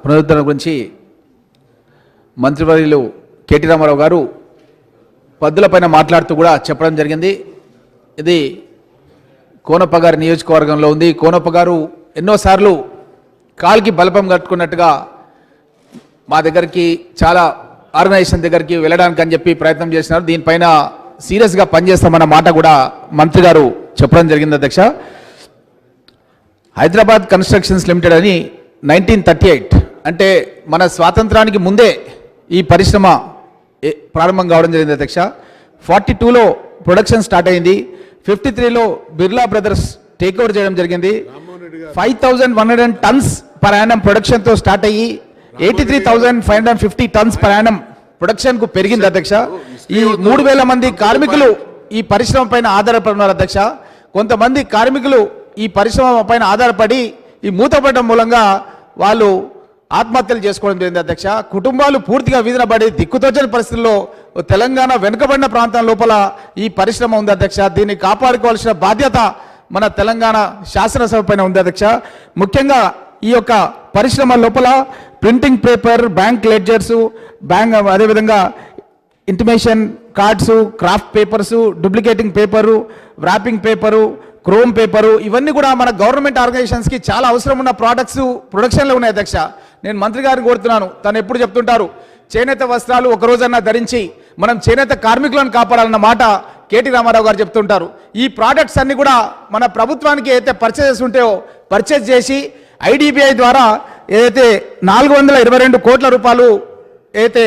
పునరుద్ధరణ గురించి మంత్రివర్యులు కేటీ రామారావు గారు పద్దులపైన మాట్లాడుతూ కూడా చెప్పడం జరిగింది. ఇది కోనప్పగారి నియోజకవర్గంలో ఉంది. కోనప్పగారు ఎన్నోసార్లు కాలికి బలపం కట్టుకున్నట్టుగా మా దగ్గరికి చాలా ఆర్గనైజేషన్ దగ్గరికి వెళ్ళడానికి అని చెప్పి ప్రయత్నం చేసినారు. దీనిపైన సీరియస్గా పనిచేస్తామన్న మాట కూడా మంత్రి గారు చెప్పడం జరిగింది. అధ్యక్ష, హైదరాబాద్ కన్స్ట్రక్షన్స్ లిమిటెడ్ అని 1938 అంటే మన స్వాతంత్రానికి ముందే ఈ పరిశ్రమ ప్రారంభం కావడం జరిగింది. అధ్యక్ష, 42లో ప్రొడక్షన్ స్టార్ట్ అయింది. 53లో బిర్లా బ్రదర్స్ టేక్ ఓవర్ చేయడం జరిగింది. 5100 టన్స్ పర్ యానం ప్రొడక్షన్తో స్టార్ట్ అయ్యి 83,550 టన్స్ పర్ యానం ప్రొడక్షన్కు పెరిగింది. అధ్యక్ష, ఈ 3000 మంది కార్మికులు ఈ పరిశ్రమ పైన ఆధారపడినారు. అధ్యక్ష, కొంతమంది కార్మికులు ఈ పరిశ్రమ పైన ఆధారపడి ఈ మూతపడడం మూలంగా వాళ్ళు ఆత్మహత్యలు చేసుకోవడం జరిగింది. అధ్యక్ష, కుటుంబాలు పూర్తిగా వీధిన పడి దిక్కుతోచని పరిస్థితుల్లో తెలంగాణ వెనుకబడిన ప్రాంతం లోపల ఈ పరిశ్రమ ఉంది. అధ్యక్ష, దీన్ని కాపాడుకోవాల్సిన బాధ్యత మన తెలంగాణ శాసనసభ పైన ఉంది. అధ్యక్ష, ముఖ్యంగా ఈ యొక్క పరిశ్రమ లోపల ప్రింటింగ్ పేపర్, బ్యాంక్ లెడ్జర్సు, అదేవిధంగా intimation cards, craft papers, duplicating paper, wrapping paper, chrome paper, ఇవన్నీ కూడా మన గవర్నమెంట్ ఆర్గనైజేషన్స్కి చాలా అవసరం ఉన్న ప్రోడక్ట్స్ ప్రొడక్షన్లో ఉన్నాయి. అధ్యక్ష, నేను మంత్రి గారిని కోరుతున్నాను, తను ఎప్పుడు చెప్తుంటారు చేనేత వస్త్రాలు ఒక రోజన్నా ధరించి మనం చేనేత కార్మికులను కాపాడాలన్న మాట కేటీ రామారావు గారు చెప్తుంటారు. ఈ ప్రోడక్ట్స్ అన్ని కూడా మన ప్రభుత్వానికి ఏదైతే పర్చేజెస్ ఉంటాయో పర్చేజ్ చేసి ఐడిబిఐ ద్వారా ఏదైతే 422 కోట్ల రూపాయలు ఏదైతే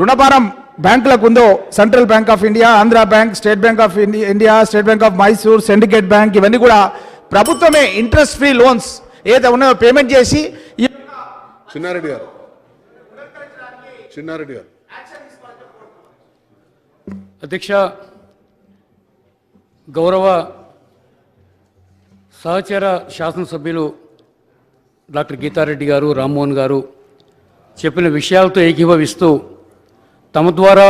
రుణభారం బ్యాంకులకు ఉందో, central bank of India, Andhra bank, state bank of India, state bank of Mysore, syndicate bank, ఇవన్నీ కూడా ప్రభుత్వమే ఇంట్రెస్ట్ ఫ్రీ లోన్స్ ఏదైతే ఉన్నాయో పేమెంట్ చేసి చిన్నారెడ్డి గారు అధ్యక్ష, గౌరవ సహచర శాసనసభ్యులు డాక్టర్ గీతారెడ్డి గారు, రామ్మోహన్ గారు చెప్పిన విషయాలతో ఏకీభవిస్తూ తమ ద్వారా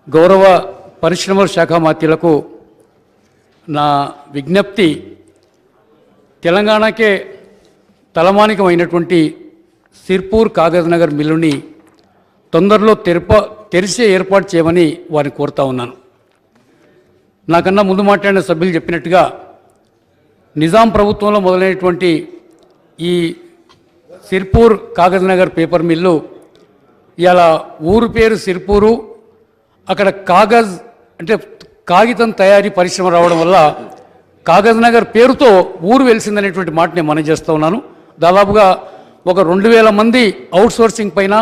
గౌరవ పరిశ్రమల శాఖ మంత్రులకు నా విజ్ఞప్తి, తెలంగాణకే తలమానికమైనటువంటి సిర్పూర్ కాగజ్ నగర్ మిల్లుని తొందరలో తెరిచే ఏర్పాటు చేయమని వారిని కోరుతా ఉన్నాను. నాకన్నా ముందు మాట్లాడిన సభ్యులు చెప్పినట్టుగా నిజాం ప్రభుత్వంలో మొదలైనటువంటి ఈ సిర్పూర్ కాగజ్ నగర్ పేపర్ మిల్లు ఇలా ఊరు పేరు సిర్పూరు, అక్కడ కాగజ్ అంటే కాగితం తయారీ పరిశ్రమ రావడం వల్ల కాగజ్ నగర్ పేరుతో ఊరు వెలిసిందనేటువంటి మాట నేను మనం చేస్తూ ఉన్నాను. దాదాపుగా ఒక 2000 మంది అవుట్ సోర్సింగ్ పైన,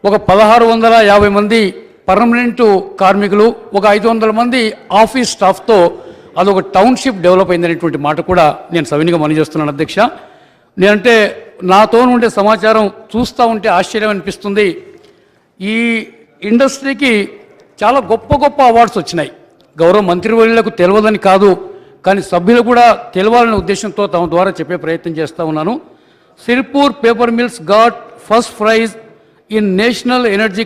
ఒక 1650 మంది పర్మనెంట్ కార్మికులు, ఒక 500 మంది ఆఫీస్ స్టాఫ్తో అదొక టౌన్షిప్ డెవలప్ అయిందనేటువంటి మాట కూడా నేను సవినిగా మనం చేస్తున్నాను. అధ్యక్ష, నేనంటే నాతో ఉండే సమాచారం చూస్తూ ఉంటే ఆశ్చర్యం అనిపిస్తుంది. ఈ ఇండస్ట్రీకి చాలా గొప్ప గొప్ప అవార్డ్స్ వచ్చినాయి. గౌరవ మంత్రివర్యులకు తెలియదని కాదు, కానీ సభ్యులు కూడా తెలవాలనే ఉద్దేశంతో తమ ద్వారా చెప్పే ప్రయత్నం చేస్తూ ఉన్నాను. Sirpur Paper Mills got first prize in National Energy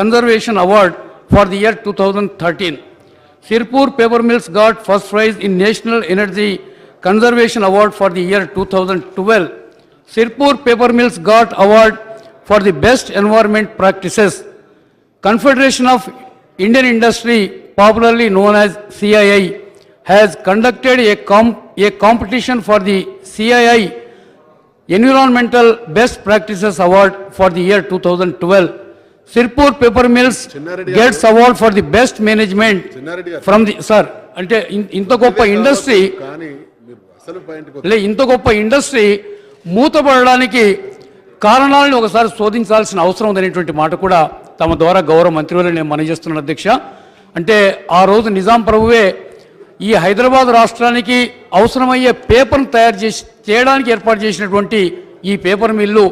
Conservation Award for the year 2013. Sirpur Paper Mills got first prize in National Energy Conservation Award for the year 2012. Sirpur Paper Mills got award for the best environment practices. Confederation of Indian Industry, popularly known as CII, has conducted a competition for the CII Environmental Best Practices Award for the year 2012. Sirpur Paper Mills gets award for the best management from the sir. అంటే ఇంత గొప్ప industry ఇంత గొప్ప industry మూతపడడానికి కారణాలను ఒకసారి శోధించాల్సిన అవసరం ఉందనేటువంటి మాట కూడా తమ ద్వారా గౌరవ మంత్రివర్యులు నేను మనవి చేస్తున్నాను. అధ్యక్ష, అంటే ఆ రోజు నిజాం ప్రభువే ఈ హైదరాబాద్ రాష్ట్రానికి అవసరమయ్యే పేపర్ను చేయడానికి ఏర్పాటు చేసినటువంటి ఈ పేపర్ మిల్లు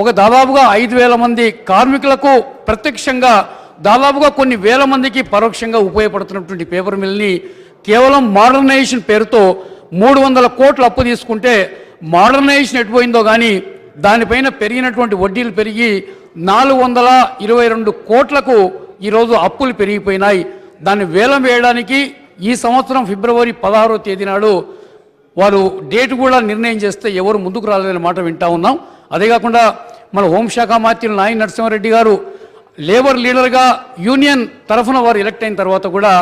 ఒక దాదాపుగా 5000 మంది కార్మికులకు ప్రత్యక్షంగా, దాదాపుగా కొన్ని వేల మందికి పరోక్షంగా ఉపయోగపడుతున్నటువంటి పేపర్ మిల్ని కేవలం మోడర్నైజేషన్ పేరుతో 300 కోట్ల అప్పు తీసుకుంటే మోడర్నైజేషన్ ఎటుపోయిందో కానీ దానిపైన పెరిగినటువంటి వడ్డీలు పెరిగి 422 కోట్లకు ఈరోజు అప్పులు పెరిగిపోయినాయి. దాన్ని వేలం వేయడానికి ఈ సంవత్సరం ఫిబ్రవరి 16వ తేదీ నాడు వారు డేట్ కూడా నిర్ణయం చేస్తే ఎవరు ముందుకు రాలేదనే మాట వింటా ఉన్నాం. అదే కాకుండా మన హోంశాఖ మంత్రి నాయని నరసింహారెడ్డి గారు లేబర్ లీడర్గా యూనియన్ తరఫున వారు ఎలక్ట్ అయిన తర్వాత కూడా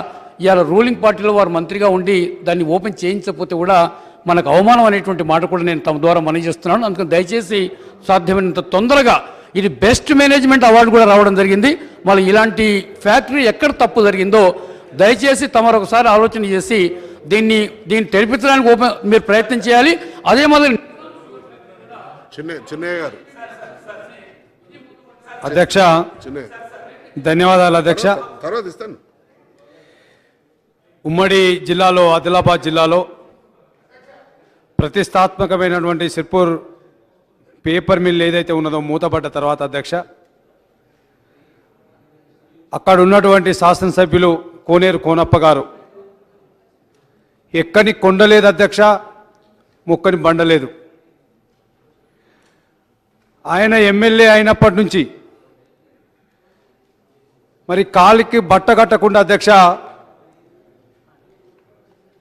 ఇవాళ రూలింగ్ పార్టీలో వారు మంత్రిగా ఉండి దాన్ని ఓపెన్ చేయించకపోతే కూడా మనకు అవమానం అనేటువంటి మాట కూడా నేను తమ ద్వారా మనవి చేస్తున్నాను. అందుకని దయచేసి సాధ్యమైనంత తొందరగా ఇది బెస్ట్ మేనేజ్మెంట్ అవార్డు కూడా రావడం జరిగింది. మళ్ళీ ఇలాంటి ఫ్యాక్టరీ ఎక్కడ తప్పు జరిగిందో దయచేసి తమరు ఒకసారి ఆలోచన చేసి దీన్ని తెరిపించడానికి మీరు ప్రయత్నం చేయాలి. అదే మాదిరి చిన్నయ్య గారు. అధ్యక్ష ధన్యవాదాలు అధ్యక్ష. తర్వాత ఇస్తాను. ఉమ్మడి జిల్లాలో ఆదిలాబాద్ జిల్లాలో ప్రతిష్టాత్మకమైనటువంటి సిర్పూర్ పేపర్ మిల్ ఏదైతే ఉన్నదో మూతపడ్డ తర్వాత అధ్యక్ష అక్కడ ఉన్నటువంటి శాసనసభ్యులు కోనేరు కోనప్ప గారు ఎక్కని కొండలేదు అధ్యక్ష, మొక్కని బండలేదు. ఆయన ఎమ్మెల్యే అయినప్పటి నుంచి మరి కాలికి బట్ట కట్టకుండా అధ్యక్ష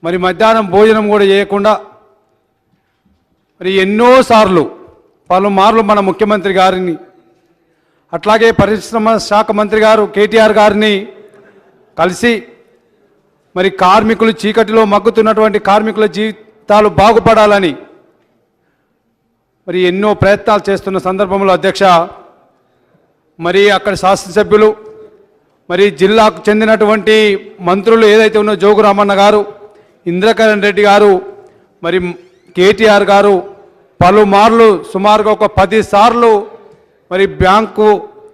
మరి మధ్యాహ్నం భోజనం కూడా చేయకుండా మరి ఎన్నోసార్లు పలుమార్లు మన ముఖ్యమంత్రి గారిని అట్లాగే పరిశ్రమ శాఖ మంత్రి గారు కేటీఆర్ గారిని కలిసి మరి కార్మికులు చీకటిలో మగ్గుతున్నటువంటి కార్మికుల జీవితాలు బాగుపడాలని మరి ఎన్నో ప్రయత్నాలు చేస్తున్న సందర్భంలో అధ్యక్ష మరి అక్కడ శాసనసభ్యులు మరి జిల్లాకు చెందినటువంటి మంత్రులు ఏదైతే ఉన్నో జోగు రామన్న గారు, ఇంద్రకరణ్ రెడ్డి గారు, మరి కేటీఆర్ గారు పలుమార్లు సుమారుగా ఒక 10 సార్లు మరి బ్యాంకు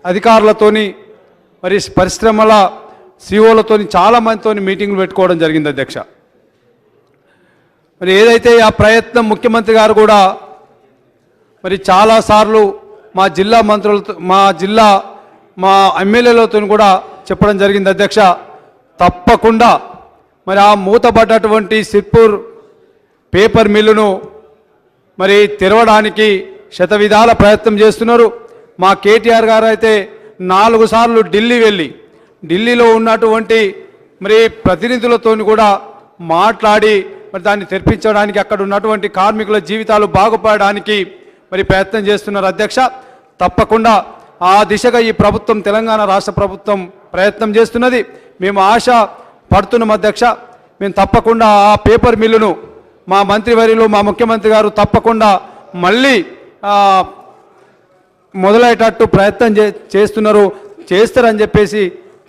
అధికారులతోని మరి పరిశ్రమల సిఓలతోని చాలామందితోని మీటింగ్లు పెట్టుకోవడం జరిగింది అధ్యక్ష. మరి ఏదైతే ఆ ప్రయత్నం ముఖ్యమంత్రి గారు కూడా మరి చాలాసార్లు మా జిల్లా మంత్రులతో మా ఎమ్మెల్యేలతో కూడా చెప్పడం జరిగింది అధ్యక్ష. తప్పకుండా మరి ఆ మూతపడ్డటువంటి సిర్పూర్ పేపర్ మిల్లును మరి తెరవడానికి శతవిధాల ప్రయత్నం చేస్తున్నారు. మా కేటీఆర్ గారు అయితే 4 సార్లు ఢిల్లీ వెళ్ళి ఢిల్లీలో ఉన్నటువంటి మరి ప్రతినిధులతో కూడా మాట్లాడి మరి దాన్ని తెరిపించడానికి అక్కడ ఉన్నటువంటి కార్మికుల జీవితాలు బాగుపడడానికి మరి ప్రయత్నం చేస్తున్నారు అధ్యక్ష. తప్పకుండా ఆ దిశగా ఈ ప్రభుత్వం తెలంగాణ రాష్ట్ర ప్రభుత్వం ప్రయత్నం చేస్తున్నది. మేము ఆశ పడుతున్నాం అధ్యక్ష. మేము తప్పకుండా ఆ పేపర్ మిల్లును మా మంత్రివర్యులు మా ముఖ్యమంత్రి గారు తప్పకుండా మళ్ళీ మొదలయ్యేటట్టు ప్రయత్నం చేస్తారని చెప్పేసి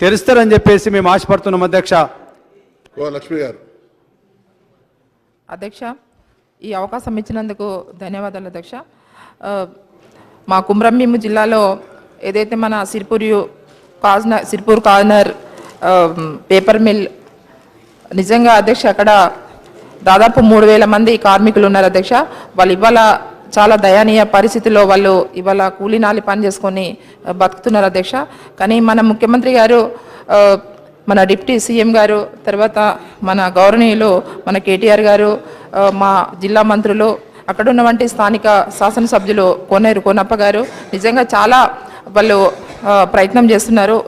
తెరుస్తారని చెప్పేసి మేము ఆశపడుతున్నాం అధ్యక్ష. లక్ష్మి గారు. అధ్యక్ష, ఈ అవకాశం ఇచ్చినందుకు ధన్యవాదాలు అధ్యక్ష. మా కుమ్రంభీము జిల్లాలో ఏదైతే మన సిర్పూర్ కార్నర్ పేపర్ మిల్ నిజంగా అధ్యక్ష అక్కడ దాదాపు 3000 మంది కార్మికులు ఉన్నారు అధ్యక్ష. వాళ్ళు ఇవాళ చాలా దయనీయ పరిస్థితిలో వాళ్ళు ఇవాళ కూలీనాలి పని చేసుకొని బతుకుతున్నారు అధ్యక్ష. కానీ మన ముఖ్యమంత్రి గారు, మన డిప్యూటీ సీఎం గారు, తర్వాత మన గౌరవనీయులు మన కేటీఆర్ గారు, మా జిల్లా మంత్రులు, అక్కడ ఉన్నటువంటి స్థానిక శాసనసభ్యులు కోనేరు కోనప్ప గారు నిజంగా చాలా వాళ్ళు ప్రయత్నం చేస్తున్నారు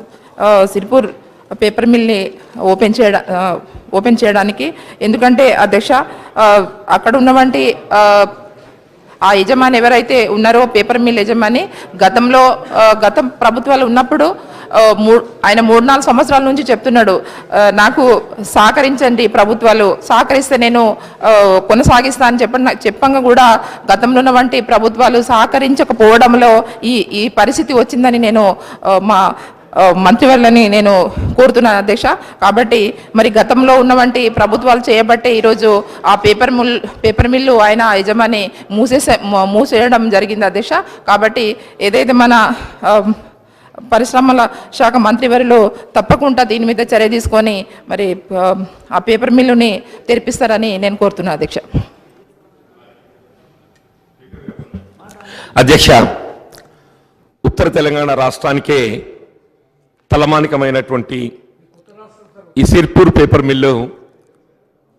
సిర్పూర్ పేపర్ మిల్ని ఓపెన్ చేయడానికి. ఎందుకంటే అధ్యక్ష అక్కడ ఉన్నటువంటి ఆ యజమాని ఎవరైతే ఉన్నారో పేపర్ మిల్ యజమాని గత ప్రభుత్వాలు ఉన్నప్పుడు ఆయన 3-4 సంవత్సరాల నుంచి చెప్తున్నాడు, నాకు సహకరించండి ప్రభుత్వాలు, సహకరిస్తే నేను కొనసాగిస్తా అని చెప్పంగా కూడా గతంలో ఉన్నటువంటి ప్రభుత్వాలు సహకరించకపోవడంలో ఈ పరిస్థితి వచ్చిందని నేను మా మంత్రివర్లని నేను కోరుతున్నాను అధ్యక్ష. కాబట్టి మరి గతంలో ఉన్నటువంటి ప్రభుత్వాలు చేయబట్టే ఈరోజు ఆ పేపర్ మిల్లు ఆయన యజమాని మూసేయడం జరిగింది అధ్యక్ష. కాబట్టి ఏదైతే మన పరిశ్రమల శాఖ మంత్రివర్యులు తప్పకుండా దీని మీద చర్య తీసుకొని మరి ఆ పేపర్ మిల్లుని తెరిపిస్తారని నేను కోరుతున్నాను అధ్యక్ష. అధ్యక్ష, ఉత్తర తెలంగాణ రాష్ట్రానికే తలమానికమైనటువంటి ఈ సిర్పూర్ పేపర్ మిల్లు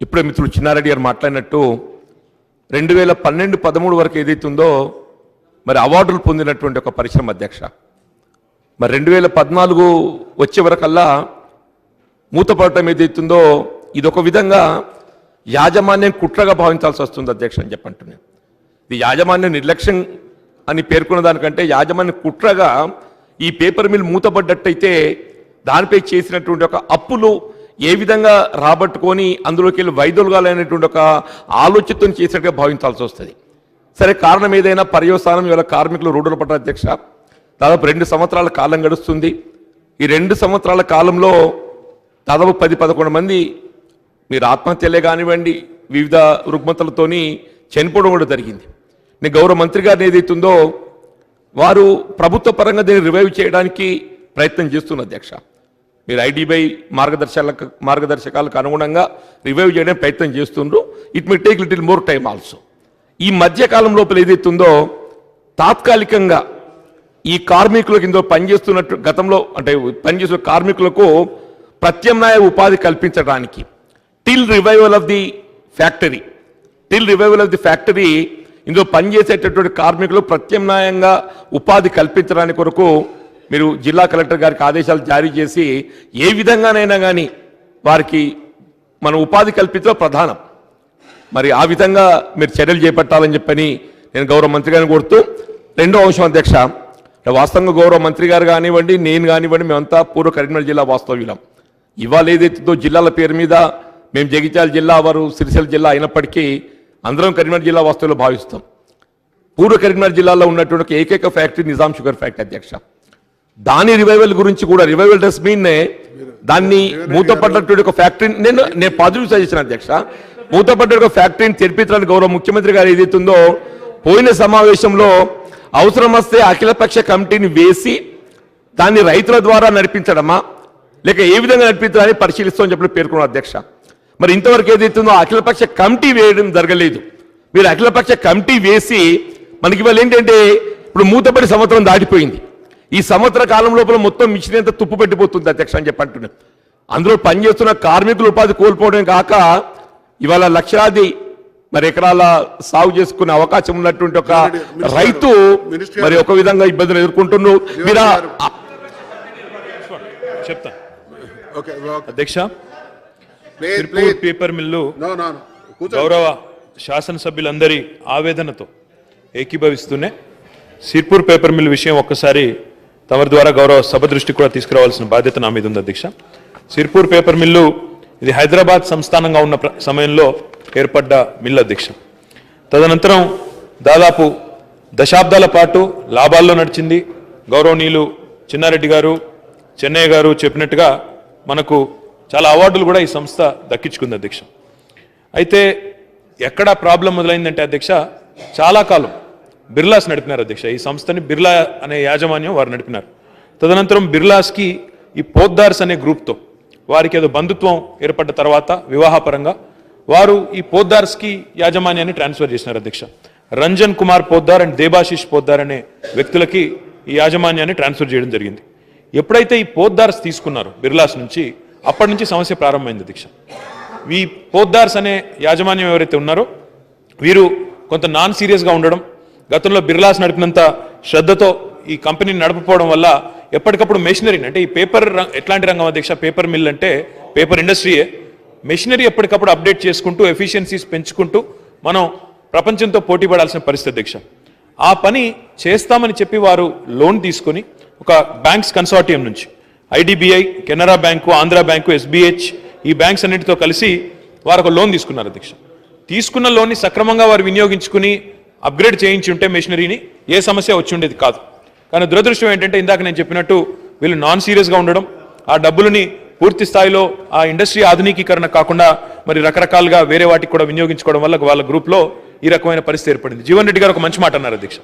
ఇప్పుడే మిత్రుడు చిన్నారెడ్డి గారు మాట్లాడినట్టు 2012-13 వరకు ఏదైతుందో మరి అవార్డులు పొందినటువంటి ఒక పరిశ్రమ అధ్యక్ష. మరి 2014 వచ్చే వరకల్లా మూతపడటం ఏదైతుందో ఇదొక విధంగా యాజమాన్యం కుట్రగా భావించాల్సి వస్తుంది అధ్యక్ష అని చెప్పంటున్నాను. ఇది యాజమాన్యం నిర్లక్ష్యం అని పేర్కొన్న దానికంటే యాజమాన్యం కుట్రగా ఈ పేపర్ మిల్ మూతపడ్డట్టయితే దానిపై చేసినటువంటి ఒక అప్పులు ఏ విధంగా రాబట్టుకొని అందులోకి వెళ్ళి వైదొలగాలనేటువంటి ఒక ఆలోచనతో చేసినట్టుగా భావించాల్సి వస్తుంది. సరే, కారణం ఏదైనా పర్యవసానం ఇవాళ కార్మికులు రోడ్డున పడ్డారు అధ్యక్ష. దాదాపు 2 సంవత్సరాల కాలం గడుస్తుంది. ఈ 2 సంవత్సరాల కాలంలో దాదాపు 10-11 మంది మీరు ఆత్మహత్యలే కానివ్వండి వివిధ రుగ్మతలతోని చనిపోవడం కూడా జరిగింది. నేను గౌరవ మంత్రి గారిని ఏదైతుందో వారు ప్రభుత్వ పరంగా దీన్ని రివైవ్ చేయడానికి ప్రయత్నం చేస్తున్న అధ్యక్ష. మీరు ఐడిబై మార్గదర్శకాలకు అనుగుణంగా రివైవ్ చేయడానికి ప్రయత్నం చేస్తుండ్రు. It may take little more time also. ఈ మధ్యకాలం లోపల ఏదైతుందో తాత్కాలికంగా ఈ కార్మికులకు ఇందులో పనిచేస్తున్నట్టు గతంలో అంటే పనిచేస్తున్న కార్మికులకు ప్రత్యామ్నాయ ఉపాధి కల్పించడానికి till revival of the factory ఇందులో పనిచేసేటటువంటి కార్మికులు ప్రత్యామ్నాయంగా ఉపాధి కల్పించడానికి కొరకు మీరు జిల్లా కలెక్టర్ గారికి ఆదేశాలు జారీ చేసి ఏ విధంగానైనా కానీ వారికి మన ఉపాధి కల్పించడం ప్రధానం. మరి ఆ విధంగా మీరు చర్యలు చేపట్టాలని చెప్పని నేను గౌరవ మంత్రి గారిని కోరుతూ, రెండో అంశం అధ్యక్ష, వాస్తవంగా గౌరవ మంత్రి గారు కానివ్వండి నేను కానివ్వండి మేమంతా పూర్వ కరీంనగర్ జిల్లా వాస్తవ్యులం. ఇవాళ ఏదైతుందో జిల్లాల పేరు మీద మేము జగిత్యాల జిల్లా వారు సిరిసిల్ల జిల్లా అయినప్పటికీ అందరం కరీంనగర్ జిల్లా వాస్తవ్యులు భావిస్తాం. పూర్వ కరీంనగర్ జిల్లాలో ఉన్నటువంటి ఏకైక ఫ్యాక్టరీ నిజాం షుగర్ ఫ్యాక్టరీ అధ్యక్ష. దాని రివైవల్ గురించి కూడా రివైవల్ డస్ మీన్ దాన్ని మూతపడ్డటువంటి ఒక ఫ్యాక్టరీ నేను పాజిటివ్ సజెషన్ అధ్యక్ష. మూతపడ్డ ఒక ఫ్యాక్టరీని తెరిపించడానికి గౌరవ ముఖ్యమంత్రి గారు ఏదైతుందో పోయిన సమావేశంలో అవసరం వస్తే అఖిలపక్ష కమిటీని వేసి దాన్ని రైతుల ద్వారా నడిపించడమా లేక ఏ విధంగా నడిపించాలని పరిశీలిస్తామని చెప్పి పేర్కొన్నారు అధ్యక్ష. మరి ఇంతవరకు ఏదైతుందో అఖిలపక్ష కమిటీ వేయడం జరగలేదు. మీరు అఖిలపక్ష కమిటీ వేసి మనకి ఇవాళ ఏంటంటే ఇప్పుడు మూతపడి సంవత్సరం దాటిపోయింది. ఈ సంవత్సర కాలం లోపల మొత్తం మిషన్ అంతా తుప్పు పెట్టిపోతుంది అధ్యక్ష అని చెప్పి అంటున్నాను. అందులో పనిచేస్తున్న కార్మికుల ఉపాధి కోల్పోవడం కాక ఇవాళ లక్షలాది మరి ఎకరాల సాగు చేసుకునే అవకాశం ఉన్నటువంటి ఒక రైతు మరి ఒక విధంగా ఇబ్బందులు ఎదుర్కొంటున్నారు. మీరు చెప్తా అధ్యక్ష, సిర్పూర్ పేపర్ మిల్లు గౌరవ శాసనసభ్యులందరి ఆవేదనతో ఏకీభవిస్తూనే సిర్పూర్ పేపర్ మిల్ విషయం ఒక్కసారి తమరి ద్వారా గౌరవ సభ దృష్టికి కూడా తీసుకురావాల్సిన బాధ్యత నా మీద ఉంది అధ్యక్ష. సిర్పూర్ పేపర్ మిల్లు ఇది హైదరాబాద్ సంస్థానంగా ఉన్న సమయంలో ఏర్పడ్డ మిల్లు అధ్యక్ష. తదనంతరం దాదాపు దశాబ్దాల పాటు లాభాల్లో నడిచింది. గౌరవనీయులు చిన్నారెడ్డి గారు, చెన్నయ్య గారు చెప్పినట్టుగా మనకు చాలా అవార్డులు కూడా ఈ సంస్థ దక్కించుకుంది అధ్యక్ష. అయితే ఎక్కడ ప్రాబ్లం మొదలైందంటే అధ్యక్ష, చాలా కాలం బిర్లాస్ నడిపినారు అధ్యక్ష. ఈ సంస్థని బిర్లా అనే యాజమాన్యం వారు నడిపినారు. తదనంతరం బిర్లాస్కి ఈ పోద్దార్స్ అనే గ్రూప్తో వారికి ఏదో బంధుత్వం ఏర్పడ్డ తర్వాత వివాహపరంగా వారు ఈ పోద్దార్స్కి యాజమాన్యాన్ని ట్రాన్స్ఫర్ చేసినారు అధ్యక్ష. రంజన్ కుమార్ పోద్దార్ అండ్ దేబాశిష్ పోద్దార్ అనే వ్యక్తులకి ఈ యాజమాన్యాన్ని ట్రాన్స్ఫర్ చేయడం జరిగింది. ఎప్పుడైతే ఈ పోద్దార్స్ తీసుకున్నారో బిర్లాస్ నుంచి, అప్పటి నుంచి సమస్య ప్రారంభమైంది అధ్యక్ష. ఈ పోద్దార్స్ అనే యాజమాన్యం ఎవరైతే ఉన్నారో వీరు కొంత నాన్ సీరియస్గా ఉండడం, గతంలో బిర్లాస్ నడిపినంత శ్రద్ధతో ఈ కంపెనీని నడపకపోవడం వల్ల ఎప్పటికప్పుడు మెషినరీని, అంటే ఈ పేపర్ ఎట్లాంటి రంగం అధ్యక్ష, పేపర్ మిల్ అంటే పేపర్ ఇండస్ట్రీయే, మెషినరీ ఎప్పటికప్పుడు అప్డేట్ చేసుకుంటూ ఎఫిషియన్సీస్ పెంచుకుంటూ మనం ప్రపంచంతో పోటీ పడాల్సిన పరిస్థితి అధ్యక్ష. ఆ పని చేస్తామని చెప్పి వారు లోన్ తీసుకొని ఒక బ్యాంక్స్ కన్సార్టియం నుంచి IDBI, Canara bank, Andhra bank, SBH ఈ బ్యాంక్స్ అన్నిటితో కలిసి వారు ఒక లోన్ తీసుకున్నారు అధ్యక్ష. తీసుకున్న లోన్ని సక్రమంగా వారు వినియోగించుకుని అప్గ్రేడ్ చేయించి ఉంటే మెషినరీని ఏ సమస్య వచ్చి ఉండేది కాదు. కానీ దురదృష్టం ఏంటంటే ఇందాక నేను చెప్పినట్టు వీళ్ళు నాన్ సీరియస్గా ఉండడం, ఆ డబ్బులని పూర్తి స్థాయిలో ఆ ఇండస్ట్రీ ఆధునికీకరణ కాకుండా మరి రకరకాలుగా వేరే వాటికి కూడా వినియోగించుకోవడం వల్ల వాళ్ళ గ్రూప్లో ఈ రకమైన పరిస్థితి ఏర్పడింది. జీవన్ రెడ్డి గారు ఒక మంచి మాట అన్నారు అధ్యక్ష.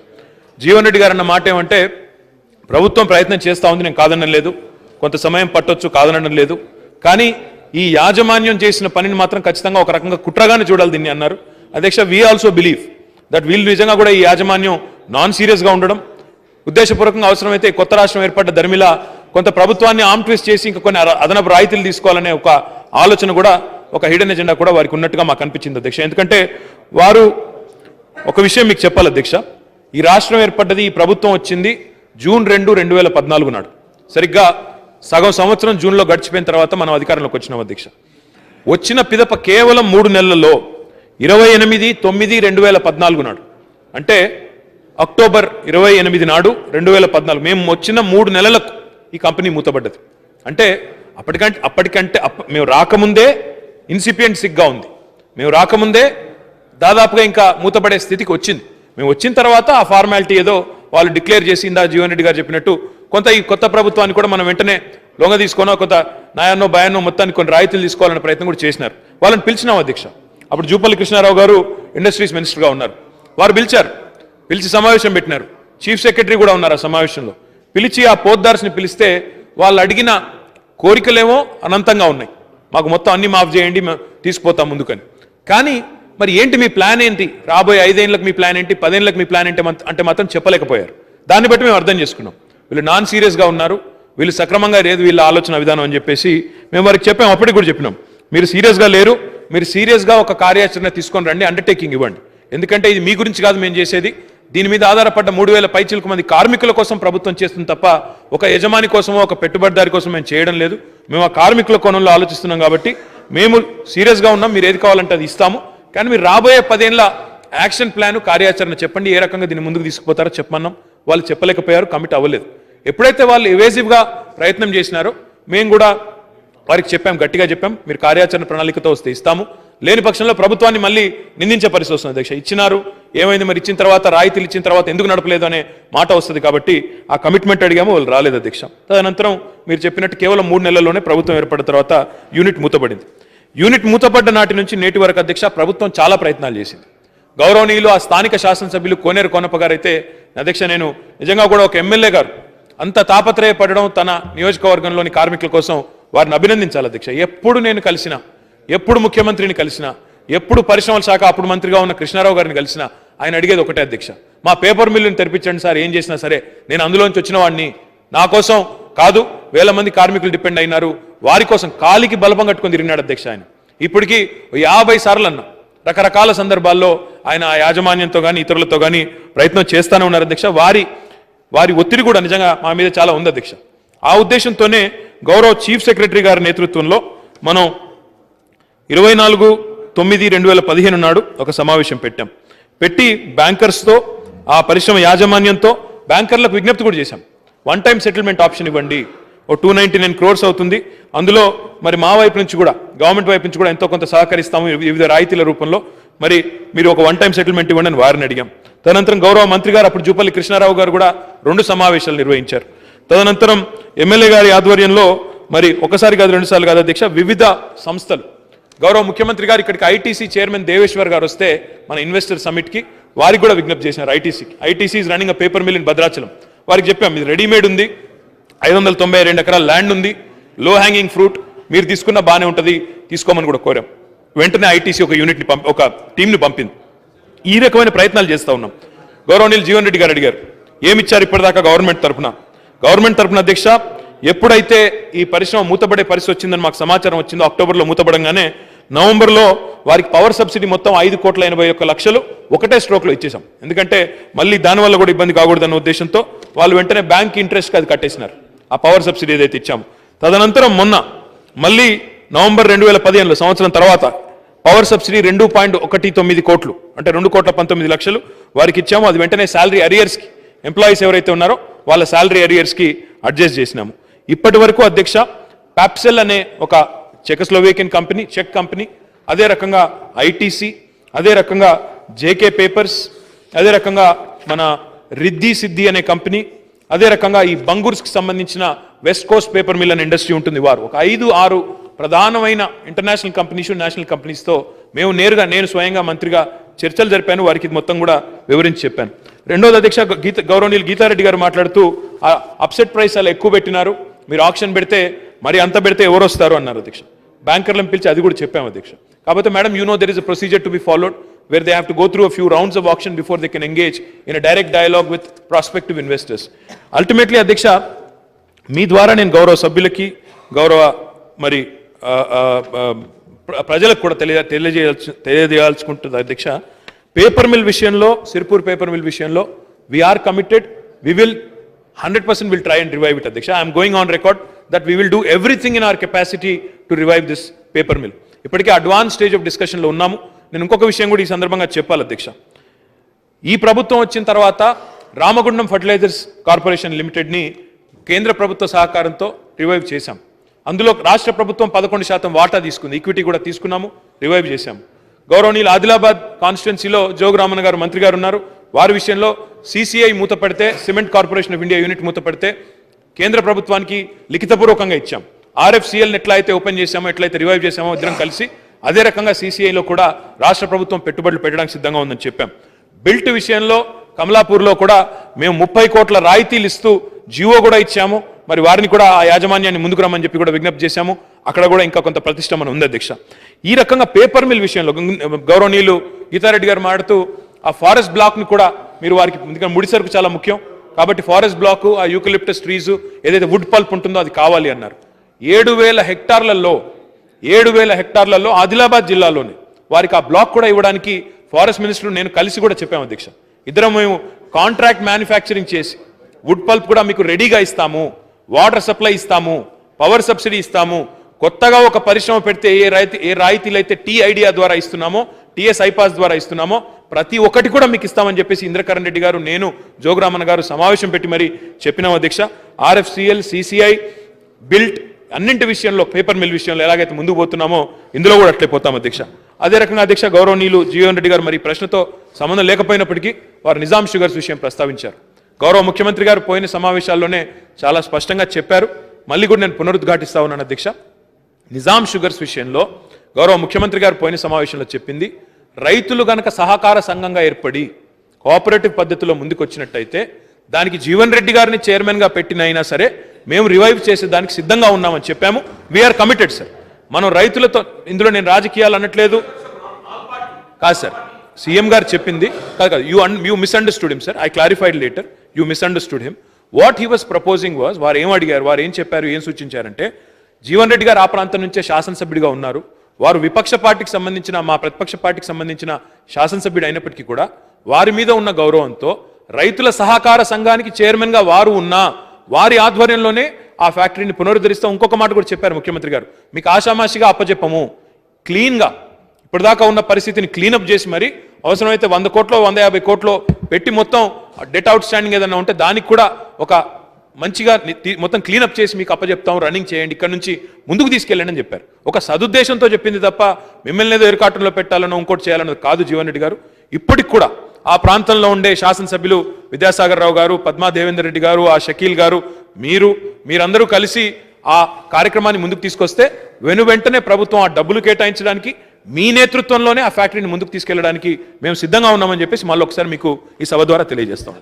జీవన్ రెడ్డి గారు అన్న మాట ఏమంటే, ప్రభుత్వం ప్రయత్నం చేస్తూ ఉంది, నేను కాదనడం లేదు, కొంత సమయం పట్టొచ్చు, కాదనడం లేదు, కానీ ఈ యాజమాన్యం చేసిన పనిని మాత్రం ఖచ్చితంగా ఒక రకంగా కుట్రగానే చూడాలి దీన్ని అన్నారు అధ్యక్ష. వీ ఆల్సో బిలీవ్ దట్ వీళ్ళు నిజంగా కూడా ఈ యాజమాన్యం నాన్ సీరియస్గా ఉండడం, ఉద్దేశపూర్వకంగా అవసరమైతే కొత్త రాష్ట్రం ఏర్పడ్డ ధర్మిలా కొంత ప్రభుత్వాన్ని ఆర్మ్ ట్విస్ట్ చేసి ఇంకా కొన్ని అదనపు రాయితీలు తీసుకోవాలనే ఒక ఆలోచన కూడా, ఒక హిడెన్ ఎజెండా కూడా వారికి ఉన్నట్టుగా మాకు అనిపించింది అధ్యక్ష. ఎందుకంటే వారు ఒక విషయం మీకు చెప్పాలి అధ్యక్ష, ఈ రాష్ట్రం ఏర్పడ్డది, ఈ ప్రభుత్వం వచ్చింది జూన్ 2, 2014 నాడు. సరిగ్గా సగం సంవత్సరం జూన్లో గడిచిపోయిన తర్వాత మనం అధికారంలోకి వచ్చినాం అధ్యక్ష. వచ్చిన పిదప కేవలం 3 నెలల్లో 28/9/2014 నాడు, అంటే అక్టోబర్ 28 నాడు 2014 మేము వచ్చిన 3 నెలలకు ఈ కంపెనీ మూతపడ్డది. అంటే అప్పటికంటే మేము రాకముందే ఇన్సిపియంట్ సిగ్గా ఉంది. మేము రాకముందే దాదాపుగా ఇంకా మూతపడే స్థితికి వచ్చింది. మేము వచ్చిన తర్వాత ఆ ఫార్మాలిటీ ఏదో వాళ్ళు డిక్లేర్ చేసి ఇందా జీవన్ రెడ్డి గారు చెప్పినట్టు కొంత ఈ కొత్త ప్రభుత్వాన్ని కూడా మనం వెంటనే లొంగ తీసుకోనో కొంత నయాన్నో భయాన్నో మొత్తానికి కొన్ని రాయితీలు తీసుకోవాలనే ప్రయత్నం కూడా చేసినారు. వాళ్ళని పిలిచినాం అధ్యక్ష. అప్పుడు జూపల్లి కృష్ణారావు గారు ఇండస్ట్రీస్ మినిస్టర్గా ఉన్నారు. వారు పిలిచి సమావేశం పెట్టినారు. చీఫ్ సెక్రటరీ కూడా ఉన్నారు ఆ సమావేశంలో. పిలిచి ఆ పోద్దార్స్ని పిలిస్తే వాళ్ళు అడిగిన కోరికలేమో అనంతంగా ఉన్నాయి. మాకు మొత్తం అన్ని మాఫ్ చేయండి, తీసుకుపోతాం ముందుకని. కానీ మరి ఏంటి మీ ప్లాన్ ఏంటి, రాబోయే 5 ఏళ్ళకి మీ ప్లాన్ ఏంటి, 10 ఏళ్ళకి మీ ప్లాన్ ఏంటి అంటే మాత్రం చెప్పలేకపోయారు. దాన్ని బట్టి మేము అర్థం చేసుకున్నాం వీళ్ళు నాన్ సీరియస్గా ఉన్నారు, వీళ్ళు సక్రమంగా లేదు వీళ్ళ ఆలోచన విధానం అని చెప్పేసి మేము వారికి చెప్పాం. అప్పటికి కూడా చెప్పినాం, మీరు సీరియస్గా లేరు, మీరు సీరియస్గా ఒక కార్యాచరణ తీసుకొని రండి, అండర్టేకింగ్ ఇవ్వండి. ఎందుకంటే ఇది మీ గురించి కాదు మేము చేసేది, దీని మీద ఆధారపడ్డ 3000 పైచిలకు మంది కార్మికుల కోసం ప్రభుత్వం చేస్తుంది తప్ప ఒక యజమాని కోసమో ఒక పెట్టుబడిదారి కోసం మేము చేయడం లేదు. మేము ఆ కార్మికుల కోణంలో ఆలోచిస్తున్నాం కాబట్టి మేము సీరియస్గా ఉన్నాం, మీరు ఏది కావాలంటే అది ఇస్తాము. కానీ మీరు రాబోయే 10 ఏళ్ళ యాక్షన్ ప్లాన్ కార్యాచరణ చెప్పండి, ఏ రకంగా దీన్ని ముందుకు తీసుకుపోతారో చెప్పమన్నాం. వాళ్ళు చెప్పలేకపోయారు, కమిట్ అవ్వలేదు. ఎప్పుడైతే వాళ్ళు ఎవేజివ్గా ప్రయత్నం చేసినారో మేము కూడా వారికి చెప్పాం, గట్టిగా చెప్పాం, మీరు కార్యాచరణ ప్రణాళికతో వస్తే ఇస్తాము, లేని పక్షంలో ప్రభుత్వాన్ని మళ్ళీ నిందించే పరిస్థితి వస్తుంది. అధ్యక్ష ఇచ్చినారు, ఏమైంది మరి, ఇచ్చిన తర్వాత రాయితీలు ఇచ్చిన తర్వాత ఎందుకు నడపలేదు అనే మాట వస్తుంది. కాబట్టి ఆ కమిట్మెంట్ అడిగాము, వాళ్ళు రాలేదు అధ్యక్ష. తదనంతరం మీరు చెప్పినట్టు కేవలం 3 నెలల్లోనే ప్రభుత్వం ఏర్పడిన తర్వాత యూనిట్ మూతపడింది. యూనిట్ మూతపడ్డ నాటి నుంచి నేటి వరకు అధ్యక్ష ప్రభుత్వం చాలా ప్రయత్నాలు చేసింది. గౌరవనీయులు ఆ స్థానిక శాసనసభ్యులు కోనేరు కోనప్ప గారు అయితే అధ్యక్ష, నేను నిజంగా కూడా ఒక ఎమ్మెల్యే గారు అంత తాపత్రయపడడం తన నియోజకవర్గంలోని కార్మికుల కోసం వారిని అభినందించాలి అధ్యక్ష. ఎప్పుడు నేను కలిసినా, ఎప్పుడు ముఖ్యమంత్రిని కలిసినా, ఎప్పుడు పరిశ్రమల శాఖ అప్పుడు మంత్రిగా ఉన్న కృష్ణారావు గారిని కలిసినా ఆయన అడిగేది ఒకటే అధ్యక్ష, మా పేపర్ మిల్లుని తెరిపించండి సార్, ఏం చేసినా సరే నేను అందులోంచి వచ్చిన వాడిని, నా కోసం కాదు, 1000 మంది కార్మికులు డిపెండ్ అయినారు, వారి కోసం కాలికి బలపం కట్టుకొని తిరిగినాడు అధ్యక్ష ఆయన. ఇప్పటికీ 50 సార్లు అన్నా, రకరకాల సందర్భాల్లో ఆయన యాజమాన్యంతో కానీ ఇతరులతో కానీ ప్రయత్నం చేస్తూనే ఉన్నారు అధ్యక్ష. వారి ఒత్తిడి కూడా నిజంగా మా మీద చాలా ఉంది అధ్యక్ష. ఆ ఉద్దేశంతోనే గౌరవ చీఫ్ సెక్రటరీ గారి నేతృత్వంలో మనం 24/9/2015 నాడు ఒక సమావేశం పెట్టి బ్యాంకర్స్తో ఆ పరిశ్రమ యాజమాన్యంతో బ్యాంకర్లకు విజ్ఞప్తి కూడా చేశాం, 1 టైం సెటిల్మెంట్ ఆప్షన్ ఇవ్వండి, ఓ 299 crores అవుతుంది, అందులో మరి మా వైపు నుంచి కూడా గవర్నమెంట్ వైపు నుంచి కూడా ఎంతో కొంత సహకరిస్తాము వివిధ రాయితీల రూపంలో, మరి మీరు ఒక 1 టైం సెటిల్మెంట్ ఇవ్వండి అని వారిని అడిగాం. తదనంతరం గౌరవ మంత్రి గారు అప్పుడు జూపల్లి కృష్ణారావు గారు కూడా 2 సమావేశాలు నిర్వహించారు. తదనంతరం ఎమ్మెల్యే గారి ఆధ్వర్యంలో మరి ఒకసారి కాదు 2 సార్లు కాదు అధ్యక్ష, వివిధ సంస్థలు, గౌరవ ముఖ్యమంత్రి గారు ఇక్కడికి ఐటీసీ చైర్మన్ దేవేశ్వర్ గారు వస్తే మన ఇన్వెస్టర్ సమిట్కి వారికి కూడా విజ్ఞప్తి చేసినారు. ITC is running a paper mill in Bhadrachalam. వారికి చెప్పాం, ఇది రెడీమేడ్ ఉంది, 592 ఎకరాల ల్యాండ్ ఉంది, లో హ్యాంగింగ్ ఫ్రూట్, మీరు తీసుకున్న బాగానే ఉంటుంది, తీసుకోమని కూడా కోరాం. వెంటనే ఐటీసీ ఒక యూనిట్ని ఒక టీంని పంపింది. ఈ రకమైన ప్రయత్నాలు చేస్తూ ఉన్నాం. గౌరవనీయులు జీవన్ రెడ్డి గారు అడిగారు, ఏమిచ్చారు ఇప్పటిదాకా గవర్నమెంట్ తరఫున అధ్యక్ష, ఎప్పుడైతే ఈ పరిశ్రమ మూతపడే పరిస్థితి వచ్చిందని మాకు సమాచారం వచ్చిందో, అక్టోబర్లో మూతపడంగానే నవంబర్లో వారికి పవర్ సబ్సిడీ మొత్తం 5,81,00,000 ఒకటే స్ట్రోక్లో ఇచ్చేసాం. ఎందుకంటే మళ్ళీ దానివల్ల కూడా ఇబ్బంది కాకూడదన్న ఉద్దేశంతో వాళ్ళు వెంటనే బ్యాంక్ ఇంట్రెస్ట్కి అది కట్టేసినారు, ఆ పవర్ సబ్సిడీ ఏదైతే ఇచ్చాము. తదనంతరం మొన్న మళ్ళీ నవంబర్ 2015 సంవత్సరం తర్వాత పవర్ సబ్సిడీ 2.19 కోట్లు, అంటే 2,19,00,000 వారికి ఇచ్చాము. అది వెంటనే శాలరీ అరియర్స్కి, ఎంప్లాయీస్ ఎవరైతే ఉన్నారో వాళ్ళ శాలరీ అరియర్స్కి అడ్జస్ట్ చేసినాము. ఇప్పటి వరకు అధ్యక్ష ప్యాప్సెల్ అనే ఒక చెకస్లోవేకియన్ కంపెనీ, చెక్ కంపెనీ, అదే రకంగా ఐటీసీ, అదే రకంగా జేకే పేపర్స్, అదే రకంగా మన రిద్ధి సిద్ధి అనే కంపెనీ, అదే రకంగా ఈ బంగూర్స్కి సంబంధించిన వెస్ట్ కోస్ట్ పేపర్ మిల్ అనే ఇండస్ట్రీ ఉంటుంది. వారు ఒక 5-6 ప్రధానమైన ఇంటర్నేషనల్ కంపెనీస్, నేషనల్ కంపెనీస్తో మేము నేరుగా, నేను స్వయంగా మంత్రిగా చర్చలు జరిపాను, వారికి ఇది మొత్తం కూడా వివరించి చెప్పాను. రెండోది అధ్యక్ష, గౌరవనీయులు గీతారెడ్డి గారు మాట్లాడుతూ అప్సెట్ ప్రైస్ అలా ఎక్కువ పెట్టినారు, మీరు ఆప్షన్ పెడితే మరి అంత పెడితే ఎవరు వస్తారు అన్నారు అధ్యక్ష. బ్యాంకర్లను పిలిచి అది కూడా చెప్పాము అధ్యక్ష. కాకపోతే madam, you know there is a procedure to be followed where they have to go through a few rounds of auction before they can engage in a direct dialogue with prospective investors. Ultimately, అధ్యక్ష, మీ ద్వారా నేను గౌరవ సభ్యులకి, గౌరవ మరి ప్రజలకు కూడా తెలియజేయాల్సుకుంటుంది అధ్యక్ష. పేపర్ మిల్ విషయంలో, సిర్పూర్ పేపర్ మిల్ విషయంలో we are committed, we will 100% will try and revive it అధ్యక్ష. I am going on record that we will do everything in our capacity to revive this paper mill. ఇప్పటికే advance stage of డిస్కషన్లో ఉన్నాము. నేను ఇంకొక విషయం కూడా ఈ సందర్భంగా చెప్పాలి అధ్యక్ష. ఈ ప్రభుత్వం వచ్చిన తర్వాత రామగుండం ఫర్టిలైజర్స్ కార్పొరేషన్ లిమిటెడ్ని కేంద్ర ప్రభుత్వ సహకారంతో రివైవ్ చేశాం. అందులో రాష్ట్ర ప్రభుత్వం 11% వాటా తీసుకుంది, ఈక్విటీ కూడా తీసుకున్నాము, రివైవ్ చేశాము. గౌరవనీయులు ఆదిలాబాద్ కాన్స్టిట్యున్సీలో జోగురామన్ గారు మంత్రి గారు ఉన్నారు. వారి విషయంలో CCI మూతపడితే, cement corporation of India unit మూతపడితే కేంద్ర ప్రభుత్వానికి లిఖితపూర్వకంగా ఇచ్చాం. RFCLని ఎట్లా అయితే ఓపెన్ చేశామో, ఎట్లయితే రివైవ్ చేశామో ఇద్దరం కలిసి అదే రకంగా CCIలో కూడా రాష్ట్ర ప్రభుత్వం పెట్టుబడులు పెట్టడానికి సిద్ధంగా ఉందని చెప్పాం. బిల్ట్ విషయంలో కమలాపూర్లో కూడా మేము 30 కోట్ల రాయితీలు ఇస్తూ జియో కూడా ఇచ్చాము. మరి వారిని కూడా ఆ యాజమాన్యాన్ని ముందుకు రమ్మని చెప్పి కూడా విజ్ఞప్తి చేశాము. అక్కడ కూడా ఇంకా కొంత ప్రతిష్టమన ఉంది అధ్యక్ష. ఈ రకంగా పేపర్ మిల్ విషయంలో గౌరవనీయులు గీతారెడ్డి గారు మాట్లాడుతూ ఆ ఫారెస్ట్ బ్లాక్ని కూడా మీరు వారికి, ఎందుకంటే ముడి సరుకు చాలా ముఖ్యం కాబట్టి ఫారెస్ట్ బ్లాకు, ఆ యూకలిప్టస్ ట్రీస్, ఏదైతే వుడ్ పల్ప్ ఉంటుందో అది కావాలి అన్నారు. 7,000 హెక్టార్లలో ఆదిలాబాద్ జిల్లాలోనే వారికి ఆ బ్లాక్ కూడా ఇవ్వడానికి ఫారెస్ట్ మినిస్టర్ నేను కలిసి కూడా చెప్పాము అధ్యక్ష. ఇద్దరం మేము కాంట్రాక్ట్ మ్యానుఫ్యాక్చరింగ్ చేసి వుడ్ పల్ప్ కూడా మీకు రెడీగా ఇస్తాము, వాటర్ సప్లై ఇస్తాము, పవర్ సబ్సిడీ ఇస్తాము. కొత్తగా ఒక పరిశ్రమ పెడితే ఏ రాయితీలు అయితే టీ ఐడియా ద్వారా ఇస్తున్నామో, TS ఐపాస్ ద్వారా ఇస్తున్నామో ప్రతి ఒక్కటి కూడా మీకు ఇస్తామని చెప్పేసి ఇంద్రకరణ్ రెడ్డి గారు, నేను, జోగురామన్ గారు సమావేశం పెట్టి మరి చెప్పినాం అధ్యక్ష. RFCL, CCI, బిల్ట్ అన్నింటి విషయంలో, పేపర్ మిల్ విషయంలో ఎలాగైతే ముందుకు పోతున్నామో ఇందులో కూడా అట్లే పోతాం అధ్యక్ష. అదే రకంగా అధ్యక్ష గౌరవనీయులు జీవన్ రెడ్డి గారు మరి ప్రశ్నతో సంబంధం లేకపోయినప్పటికీ వారు నిజాం షుగర్స్ విషయం ప్రస్తావించారు. గౌరవ ముఖ్యమంత్రి గారు పోయిన సమావేశాల్లోనే చాలా స్పష్టంగా చెప్పారు. మళ్ళీ కూడా నేను పునరుద్ఘాటిస్తా ఉన్నాను అధ్యక్ష. నిజాం షుగర్స్ విషయంలో గౌరవ ముఖ్యమంత్రి గారు పోయిన సమావేశంలో చెప్పింది, రైతులు గనక సహకార సంఘంగా ఏర్పడి కోఆపరేటివ్ పద్ధతిలో ముందుకు వచ్చినట్టయితే దానికి జీవన్ రెడ్డి గారిని చైర్మన్గా పెట్టినైనా సరే మేము రివైవ్ చేసే దానికి సిద్ధంగా ఉన్నామని చెప్పాము. We are committed sir. మనం రైతులతో, ఇందులో నేను రాజకీయాలు అనట్లేదు కాదు సార్, సీఎం గారు చెప్పింది కాదు, you misunderstood him sir. I clarified later, you misunderstood him. What he was proposing was, వారు ఏం అడిగారు, వారు ఏం చెప్పారు, ఏం సూచించారంటే, జీవన్ రెడ్డి గారు ఆ ప్రాంతం నుంచే శాసనసభ్యుడిగా ఉన్నారు. వారు విపక్ష పార్టీకి సంబంధించిన, మా ప్రతిపక్ష పార్టీకి సంబంధించిన శాసనసభ్యుడు అయినప్పటికీ కూడా వారి మీద ఉన్న గౌరవంతో రైతుల సహకార సంఘానికి చైర్మన్గా వారు ఉన్నా వారి ఆధ్వర్యంలోనే ఆ ఫ్యాక్టరీని పునరుద్ధరిస్తాం. ఇంకొక మాట కూడా చెప్పారు ముఖ్యమంత్రి గారు, మీకు ఆషామాషిగా అప్పచెప్పము, క్లీన్గా ఇప్పటిదాకా ఉన్న పరిస్థితిని క్లీనప్ చేసి మరి అవసరమైతే 100 కోట్లో 150 కోట్లో పెట్టి మొత్తం డెట్ అవుట్ స్టాండింగ్ ఏదైనా ఉంటే దానికి కూడా ఒక మంచిగా మొత్తం క్లీనప్ చేసి మీకు అప్పచెప్తాం, రన్నింగ్ చేయండి, ఇక్కడ నుంచి ముందుకు తీసుకెళ్ళండి అని చెప్పారు. ఒక సదుద్దేశంతో చెప్పింది తప్ప మిమ్మల్ని ఏదో ఎరుకాటంలో పెట్టాలనో ఇంకోటి చేయాలన్నది కాదు జీవన్ రెడ్డి గారు. ఇప్పటికి కూడా ఆ ప్రాంతంలో ఉండే శాసనసభ్యులు విద్యాసాగర్ రావు గారు, పద్మా దేవేందర్ రెడ్డి గారు, ఆ షకీల్ గారు, మీరందరూ కలిసి ఆ కార్యక్రమాన్ని ముందుకు తీసుకొస్తే వెంటనే ప్రభుత్వం ఆ డబ్బులు కేటాయించడానికి మీ నేతృత్వంలోనే ఆ ఫ్యాక్టరీని ముందుకు తీసుకెళ్లడానికి మేము సిద్ధంగా ఉన్నామని చెప్పేసి మళ్ళీ ఒకసారి మీకు ఈ సభ ద్వారా తెలియజేస్తాం.